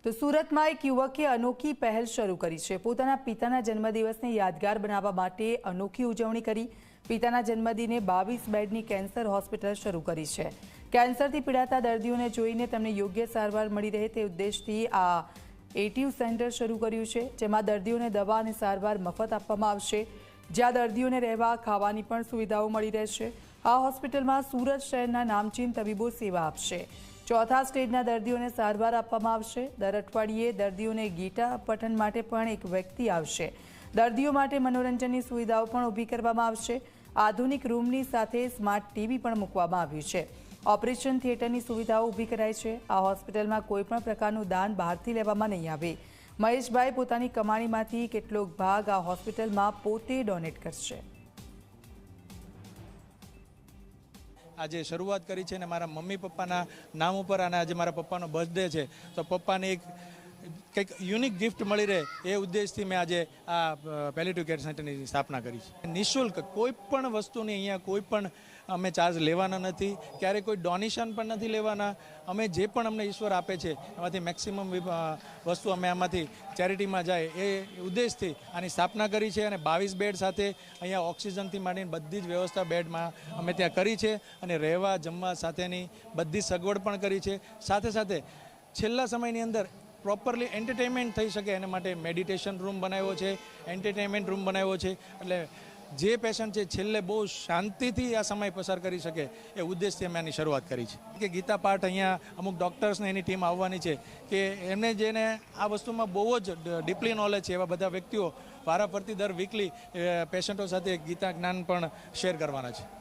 તો સુરતમાં એક યુવકે અનોખી પહેલ શરૂ કરી છે। પોતાના પિતાના જન્મદિવસને યાદગાર બનાવવા માટે અનોખી ઉજવણી કરી। પિતાના જન્મદિને 22 બેડની કેન્સર હોસ્પિટલ શરૂ કરી છે। કેન્સરથી પીડાતા દર્દીઓને જોઈને તેમને યોગ્ય સારવાર મળી રહે તે ઉદ્દેશથી આ એટીવ સેન્ટર શરૂ કર્યું છે, જેમાં દર્દીઓને દવા અને સારવાર મફત આપવામાં આવશે, જ્યાં દર્દીઓને રહેવા ખાવાની પણ સુવિધાઓ મળી રહેશે। આ હોસ્પિટલમાં સુરત શહેરના નામચીન તબીબો સેવા આપશે। ચોથા સ્ટેજના દર્દીઓને સારવાર આપવામાં આવશે। દર અઠવાડિયે દર્દીઓને ગીતા પઠન માટે પણ એક વ્યક્તિ આવશે। દર્દીઓ માટે મનોરંજનની સુવિધાઓ પણ ઊભી કરવામાં આવશે। આધુનિક રૂમની સાથે સ્માર્ટ ટીવી પણ મૂકવામાં આવ્યું છે। ઓપરેશન થિયેટરની સુવિધાઓ ઊભી કરાઈ છે। આ હોસ્પિટલમાં કોઈપણ પ્રકારનું દાન બહારથી લેવામાં નહીં આવે। મહેશભાઈ પોતાની કમાણીમાંથી કેટલોક ભાગ આ હોસ્પિટલમાં પોતે ડોનેટ કરશે। આજે શરૂઆત કરી છે અને મારા મમ્મી પપ્પાના નામ ઉપર, અને આજે મારા પપ્પાનો બર્થડે છે, તો પપ્પાને એક કંઈક યુનિક ગિફ્ટ મળી રહે એ ઉદ્દેશથી મેં આજે આ પેલિએટિવ કેર સેન્ટરની સ્થાપના કરી છે। નિઃશુલ્ક કોઈ પણ વસ્તુની અહીંયા કોઈ પણ અમે ચાર્જ લેવાના નથી, ક્યારેય કોઈ ડોનેશન પણ નથી લેવાના। અમે જે પણ અમને ઈશ્વર આપે છે એમાંથી મેક્સિમમ વસ્તુ અમે આમાંથી ચેરિટીમાં જાય એ ઉદ્દેશથી આની સ્થાપના કરી છે। અને 22 બેડ સાથે અહીંયા ઓક્સિજનથી માંડીને બધી જ વ્યવસ્થા બેડમાં અમે ત્યાં કરી છે, અને રહેવા જમવા સાથેની બધી સગવડ પણ કરી છે। સાથે સાથે છેલ્લા સમયની અંદર પ્રોપરલી એન્ટરટેનમેન્ટ થઈ શકે એના માટે મેડિટેશન રૂમ બનાવ્યો છે, એન્ટરટેનમેન્ટ રૂમ બનાવ્યો છે, એટલે જે પેશન્ટ છે છેલ્લે બહુ શાંતિથી આ સમય પસાર કરી શકે એ ઉદ્દેશથી અમે આની શરૂઆત કરી છે। કે ગીતા પાઠ અહીંયા અમુક ડૉક્ટર્સને એની ટીમ આવવાની છે કે એમને જેને આ વસ્તુમાં બહુ જ ડીપલી નોલેજ છે એવા બધા વ્યક્તિઓ વારાફરતી દર વીકલી પેશન્ટો સાથે ગીતા જ્ઞાન પણ શેર કરવાના છે।